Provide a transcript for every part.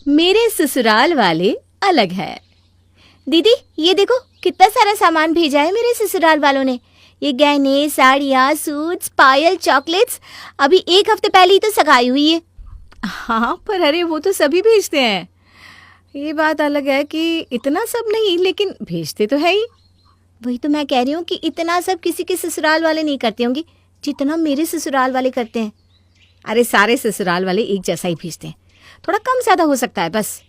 मेरे ससुराल वाले अलग है। दीदी ये देखो कितना सारा सामान भेजा है मेरे ससुराल वालों ने। ये गहने, साड़ियाँ, सूट्स, पायल, चॉकलेट्स। अभी एक हफ्ते पहले ही तो सगाई हुई है। हाँ पर अरे वो तो सभी भेजते हैं। ये बात अलग है कि इतना सब नहीं, लेकिन भेजते तो है ही। वही तो मैं कह रही हूँ कि इतना सब किसी के ससुराल वाले नहीं करते होंगे जितना मेरे ससुराल वाले करते हैं। अरे सारे ससुराल वाले एक जैसा ही भेजते हैं, थोड़ा कम ज़्यादा हो सकता है बस।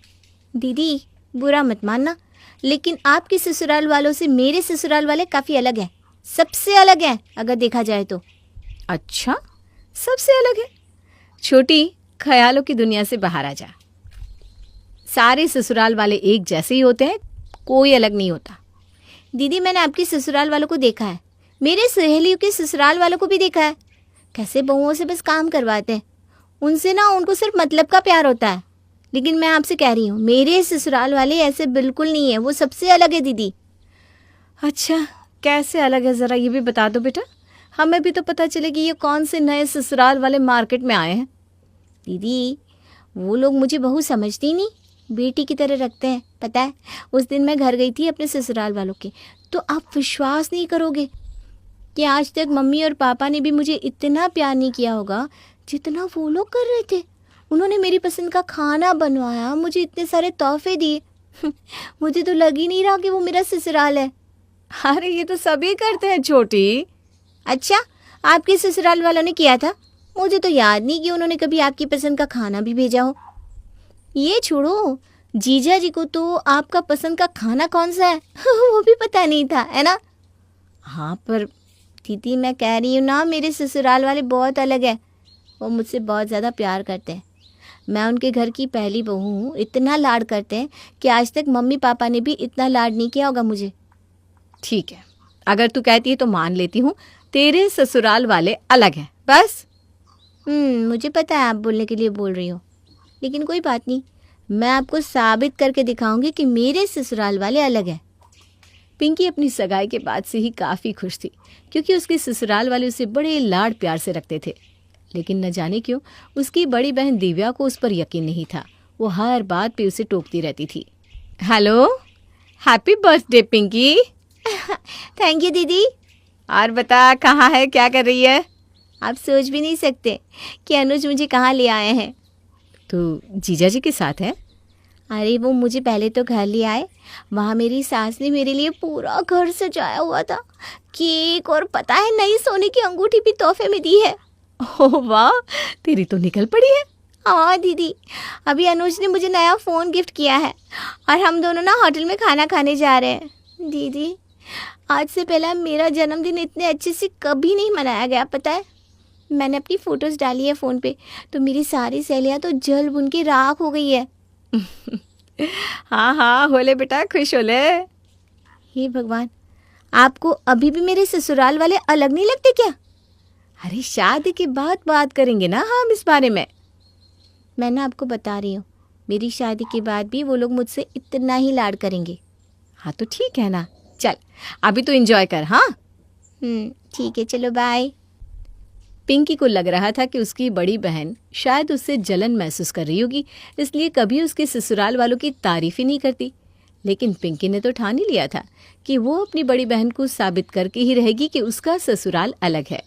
दीदी बुरा मत मानना, लेकिन आपके ससुराल वालों से मेरे ससुराल वाले काफ़ी अलग हैं, सबसे अलग हैं अगर देखा जाए तो। अच्छा, सबसे अलग है? छोटी, ख्यालों की दुनिया से बाहर आ जा। सारे ससुराल वाले एक जैसे ही होते हैं, कोई अलग नहीं होता। दीदी मैंने आपके ससुराल वालों को देखा है, मेरे सहेलियों के ससुराल वालों को भी देखा है। कैसे बहुओं से बस काम करवाते हैं, उनसे ना उनको सिर्फ मतलब का प्यार होता है। लेकिन मैं आपसे कह रही हूँ मेरे ससुराल वाले ऐसे बिल्कुल नहीं है, वो सबसे अलग है दीदी। अच्छा, कैसे अलग है ज़रा ये भी बता दो बेटा, हमें भी तो पता चले कि ये कौन से नए ससुराल वाले मार्केट में आए हैं। दीदी वो लोग मुझे बहू समझती नहीं, बेटी की तरह रखते हैं। पता है उस दिन मैं घर गई थी अपने ससुराल वालों के, तो आप विश्वास नहीं करोगे कि आज तक मम्मी और पापा ने भी मुझे इतना प्यार नहीं किया होगा जितना वो लोग कर रहे थे। उन्होंने मेरी पसंद का खाना बनवाया, मुझे इतने सारे तोहफे दिए। मुझे तो लग ही नहीं रहा कि वो मेरा ससुराल है। अरे ये तो सभी करते हैं छोटी। अच्छा, आपके ससुराल वालों ने किया था? मुझे तो याद नहीं कि उन्होंने कभी आपकी पसंद का खाना भी भेजा हो। ये छोड़ो, जीजा जी को तो आपका पसंद का खाना कौन सा है वो भी पता नहीं था, है ना? हाँ पर दीदी मैं कह रही हूँ ना, मेरे ससुराल वाले बहुत अलग है। वो मुझसे बहुत ज़्यादा प्यार करते हैं। मैं उनके घर की पहली बहू हूँ, इतना लाड करते हैं कि आज तक मम्मी पापा ने भी इतना लाड नहीं किया होगा मुझे। ठीक है, अगर तू कहती है तो मान लेती हूँ, तेरे ससुराल वाले अलग हैं बस। मुझे पता है आप बोलने के लिए बोल रही हो, लेकिन कोई बात नहीं, मैं आपको साबित करके दिखाऊंगी कि मेरे ससुराल वाले अलग हैं। पिंकी अपनी सगाई के बाद से ही काफ़ी खुश थी, क्योंकि उसके ससुराल वाले उसे बड़े लाड प्यार से रखते थे। लेकिन न जाने क्यों उसकी बड़ी बहन दिव्या को उस पर यकीन नहीं था। वो हर बात पे उसे टोकती रहती थी। Hello, happy birthday Pinky. Thank you दीदी। और बता, कहाँ है, क्या कर रही है? आप सोच भी नहीं सकते कि अनुज मुझे कहाँ ले आए हैं। तो जीजा जी के साथ है? अरे वो मुझे पहले तो घर ले आए, वहाँ मेरी सास ने मेरे लिए पूरा घर सजाया हुआ था, केक और पता है नई सोने की अंगूठी भी तोहफे में दी है। ओह वाह, तेरी तो निकल पड़ी है। हाँ दीदी, अभी अनुज ने मुझे नया फ़ोन गिफ्ट किया है और हम दोनों ना होटल में खाना खाने जा रहे हैं। दीदी आज से पहले मेरा जन्मदिन इतने अच्छे से कभी नहीं मनाया गया, पता है। मैंने अपनी फ़ोटोज़ डाली है फ़ोन पे, तो मेरी सारी सहेलियाँ तो जल बुन के राख हो गई है। हाँ हाँ, होले बेटा, खुश होले। हे भगवान, आपको अभी भी मेरे ससुराल वाले अलग नहीं लगते क्या? अरे शादी के बाद बात करेंगे ना हम इस बारे में। मैं ना आपको बता रही हूँ, मेरी शादी के बाद भी वो लोग मुझसे इतना ही लाड करेंगे। हाँ तो ठीक है ना, चल अभी तो एंजॉय कर। हाँ ठीक है, चलो बाय। पिंकी को लग रहा था कि उसकी बड़ी बहन शायद उससे जलन महसूस कर रही होगी, इसलिए कभी उसके ससुराल वालों की तारीफ ही नहीं करती। लेकिन पिंकी ने तो ठान ही लिया था कि वो अपनी बड़ी बहन को साबित करके ही रहेगी कि उसका ससुराल अलग है।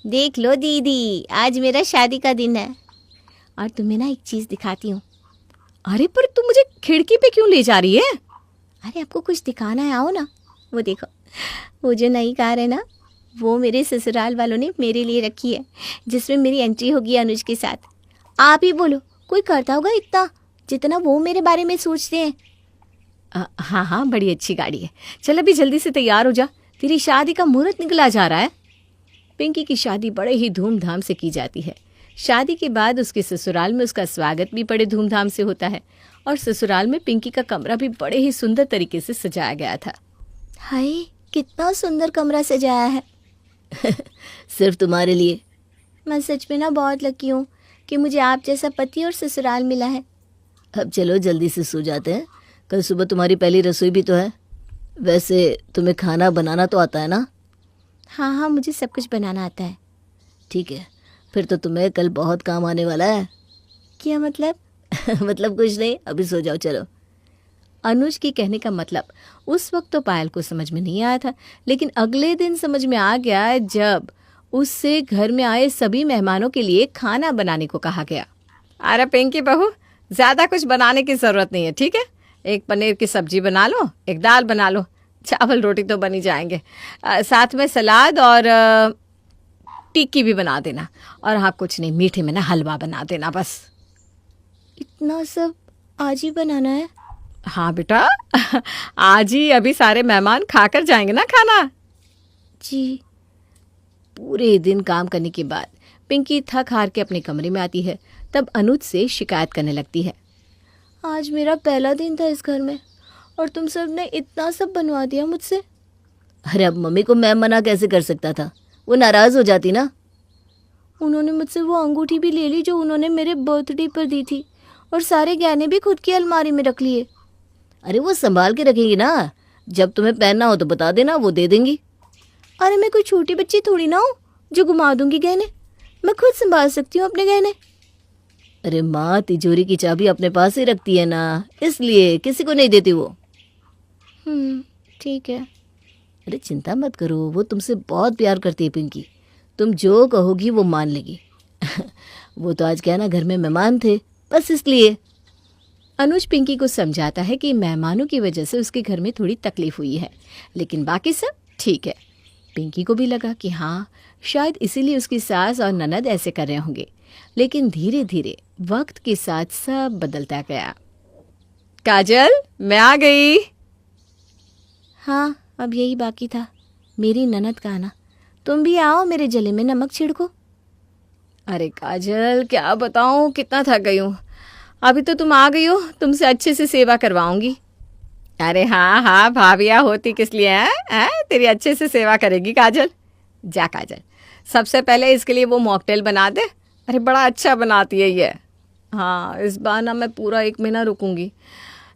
देख लो दीदी, आज मेरा शादी का दिन है और तुम्हें ना एक चीज़ दिखाती हूँ। अरे पर तू मुझे खिड़की पे क्यों ले जा रही है? अरे आपको कुछ दिखाना है, आओ ना। वो देखो, वो जो नई कार है ना, वो मेरे ससुराल वालों ने मेरे लिए रखी है, जिसमें मेरी एंट्री होगी अनुज के साथ। आप ही बोलो, कोई करता होगा इतना जितना वो मेरे बारे में सोचते हैं? हाँ हाँ, बड़ी अच्छी गाड़ी है। चल अभी जल्दी से तैयार हो जा, तेरी शादी का मुहूर्त निकला जा रहा है। पिंकी की शादी बड़े ही धूमधाम से की जाती है। शादी के बाद उसके ससुराल में उसका स्वागत भी बड़े धूमधाम से होता है और ससुराल में पिंकी का कमरा भी बड़े ही सुंदर तरीके से सजाया गया था। हाय, कितना सुंदर कमरा सजाया है। सिर्फ तुम्हारे लिए। मैं सच में ना बहुत लकी हूँ कि मुझे आप जैसा पति और ससुराल मिला है। अब चलो जल्दी से सो जाते हैं, कल सुबह तुम्हारी पहली रसोई भी तो है। वैसे तुम्हें खाना बनाना तो आता है ना? हाँ हाँ, मुझे सब कुछ बनाना आता है। ठीक है, फिर तो तुम्हें कल बहुत काम आने वाला है। क्या मतलब? मतलब कुछ नहीं, अभी सो जाओ चलो। अनुज के कहने का मतलब उस वक्त तो पायल को समझ में नहीं आया था, लेकिन अगले दिन समझ में आ गया जब उससे घर में आए सभी मेहमानों के लिए खाना बनाने को कहा गया। अरे पिंकी बहू, ज़्यादा कुछ बनाने की ज़रूरत नहीं है, ठीक है? एक पनीर की सब्जी बना लो, एक दाल बना लो, चावल रोटी तो बन ही जाएंगे, साथ में सलाद और टिक्की भी बना देना, और हाँ कुछ नहीं, मीठे में ना हलवा बना देना बस। इतना सब आज ही बनाना है? हाँ बेटा, आज ही अभी सारे मेहमान खाकर जाएंगे ना खाना। जी। पूरे दिन काम करने के बाद पिंकी थक हार के अपने कमरे में आती है, तब अनुज से शिकायत करने लगती है। आज मेरा पहला दिन था इस घर में और तुम सब ने इतना सब बनवा दिया मुझसे। अरे अब मम्मी को मैं मना कैसे कर सकता था, वो नाराज़ हो जाती ना। उन्होंने मुझसे वो अंगूठी भी ले ली जो उन्होंने मेरे बर्थडे पर दी थी, और सारे गहने भी खुद की अलमारी में रख लिए। अरे वो संभाल के रखेंगी ना, जब तुम्हें पहनना हो तो बता देना, वो दे देंगी। अरे मैं कोई छोटी बच्ची थोड़ी ना हूँ जो घुमा दूंगी गहने, मैं खुद संभाल सकती हूँ अपने गहने। अरे माँ, तिजोरी की चाबी अपने पास ही रखती है ना, इसलिए किसी को नहीं देती वो। ठीक है। अरे चिंता मत करो, वो तुमसे बहुत प्यार करती है पिंकी, तुम जो कहोगी वो मान लेगी। वो तो आज क्या ना घर में मेहमान थे, बस इसलिए। अनुज पिंकी को समझाता है कि मेहमानों की वजह से उसके घर में थोड़ी तकलीफ हुई है, लेकिन बाकी सब ठीक है। पिंकी को भी लगा कि हाँ, शायद इसीलिए उसकी सास और ननद ऐसे कर रहे होंगे, लेकिन धीरे धीरे वक्त के साथ सब बदलता गया। काजल, मैं आ गई। हाँ, अब यही बाकी था, मेरी ननद का आना। तुम भी आओ, मेरे जले में नमक छिड़को। अरे काजल, क्या बताऊँ, कितना थक गई हूँ। अभी तो तुम आ गई हो, तुमसे अच्छे से सेवा करवाऊंगी। अरे हाँ हाँ, भाभिया होती किस लिए हैं? तेरी अच्छे से सेवा करेगी काजल। जा काजल, सबसे पहले इसके लिए वो मॉकटेल बना दे। अरे बड़ा अच्छा बनाती है ये। हाँ, इस बार ना मैं पूरा 1 महीना रुकूंगी,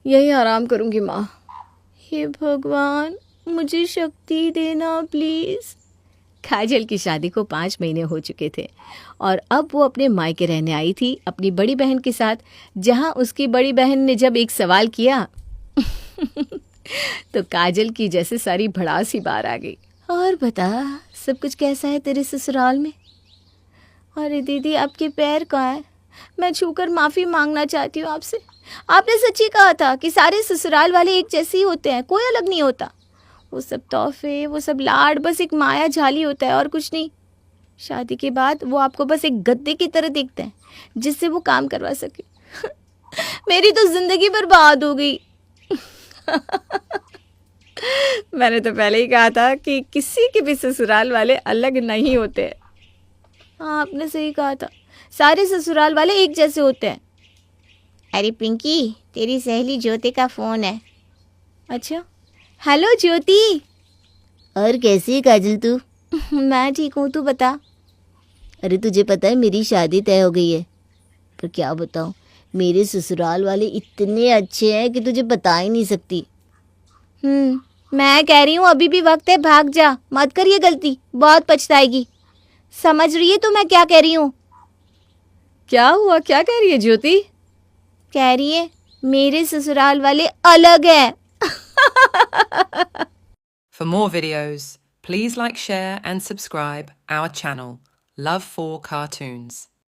यही आराम करूंगी माँ। हे भगवान, मुझे शक्ति देना प्लीज़। काजल की शादी को 5 महीने हो चुके थे और अब वो अपने मायके रहने आई थी अपनी बड़ी बहन के साथ, जहाँ उसकी बड़ी बहन ने जब एक सवाल किया तो काजल की जैसे सारी भड़ास ही बाहर आ गई। और बता, सब कुछ कैसा है तेरे ससुराल में? अरे दीदी, आपके पैर कहाँ हैं? मैं छूकर माफ़ी मांगना चाहती हूँ आपसे। आपने सच्ची कहा था कि सारे ससुराल वाले एक जैसे ही होते हैं, कोई अलग नहीं होता। वो सब तोहफे, वो सब लाड, बस एक माया जाली होता है और कुछ नहीं। शादी के बाद वो आपको बस एक गद्दे की तरह देखते हैं जिससे वो काम करवा सके। मेरी तो जिंदगी बर्बाद हो गई। मैंने तो पहले ही कहा था कि किसी के भी ससुराल वाले अलग नहीं होते। हाँ, आपने सही कहा था, सारे ससुराल वाले एक जैसे होते हैं। अरे पिंकी, तेरी सहेली ज्योति का फ़ोन है। अच्छा, हेलो ज्योति। और कैसी है काजल तू? मैं ठीक हूँ, तू बता। अरे तुझे पता है मेरी शादी तय हो गई है, पर क्या बताऊँ, मेरे ससुराल वाले इतने अच्छे हैं कि तुझे बता ही नहीं सकती। मैं कह रही हूँ अभी भी वक्त है, भाग जा, मत कर ये गलती, बहुत पछताएगी। समझ रही है तो मैं क्या कह रही हूँ? क्या हुआ, क्या कह रही है ज्योति? कह रही है मेरे ससुराल वाले अलग हैं। For more videos, please like, share and subscribe our channel, Love for Cartoons.